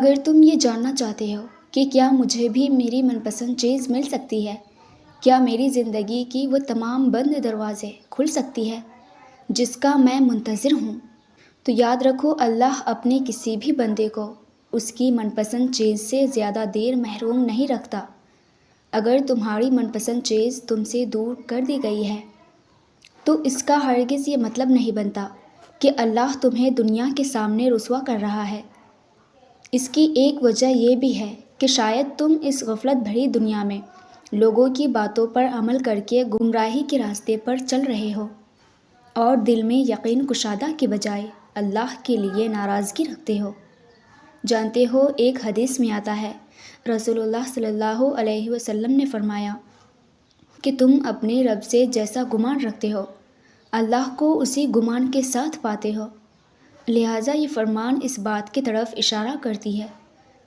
اگر تم یہ جاننا چاہتے ہو کہ کیا مجھے بھی میری من پسند چیز مل سکتی ہے، کیا میری زندگی کی وہ تمام بند دروازے کھل سکتی ہے جس کا میں منتظر ہوں، تو یاد رکھو اللہ اپنے کسی بھی بندے کو اس کی من پسند چیز سے زیادہ دیر محروم نہیں رکھتا۔ اگر تمہاری من پسند چیز تم سے دور کر دی گئی ہے تو اس کا ہرگز یہ مطلب نہیں بنتا کہ اللہ تمہیں دنیا کے سامنے رسوا کر رہا ہے۔ اس کی ایک وجہ یہ بھی ہے کہ شاید تم اس غفلت بھری دنیا میں لوگوں کی باتوں پر عمل کر کے گمراہی کے راستے پر چل رہے ہو اور دل میں یقین کشادہ کے بجائے اللہ کے لیے ناراضگی رکھتے ہو۔ جانتے ہو، ایک حدیث میں آتا ہے، رسول اللہ صلی اللہ علیہ وسلم نے فرمایا کہ تم اپنے رب سے جیسا گمان رکھتے ہو اللہ کو اسی گمان کے ساتھ پاتے ہو۔ لہٰذا یہ فرمان اس بات کی طرف اشارہ کرتی ہے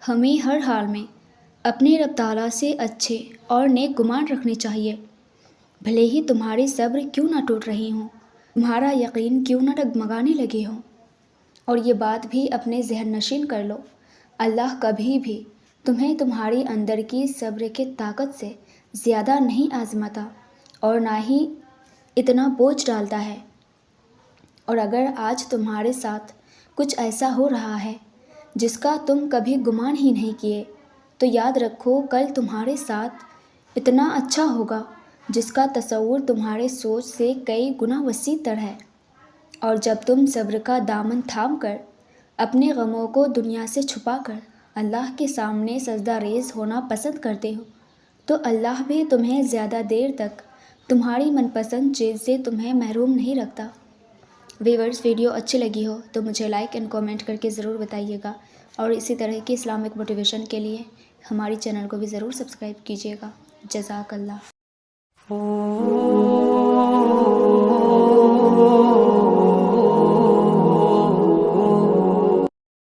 ہمیں ہر حال میں اپنے رب تعالیٰ سے اچھے اور نیک گمان رکھنے چاہیے، بھلے ہی تمہاری صبر کیوں نہ ٹوٹ رہی ہوں، تمہارا یقین کیوں نہ ڈگمگانے لگے ہوں۔ اور یہ بات بھی اپنے ذہن نشین کر لو، اللہ کبھی بھی تمہیں تمہاری اندر کی صبر کی طاقت سے زیادہ نہیں آزماتا اور نہ ہی اتنا بوجھ ڈالتا ہے۔ اور اگر آج تمہارے ساتھ کچھ ایسا ہو رہا ہے جس کا تم کبھی گمان ہی نہیں کیے، تو یاد رکھو کل تمہارے ساتھ اتنا اچھا ہوگا جس کا تصور تمہارے سوچ سے کئی گنا وسیع تر ہے۔ اور جب تم صبر کا دامن تھام کر اپنے غموں کو دنیا سے چھپا کر اللہ کے سامنے سجدہ ریز ہونا پسند کرتے ہو، تو اللہ بھی تمہیں زیادہ دیر تک تمہاری من پسند چیز سے تمہیں محروم نہیں رکھتا۔ ویورز، ویڈیو اچھی لگی ہو تو مجھے لائک اینڈ کامنٹ کر کے ضرور بتائیے گا، اور اسی طرح کی اسلامک موٹیویشن کے لیے ہماری چینل کو بھی ضرور سبسکرائب کیجیے گا۔ جزاک اللہ۔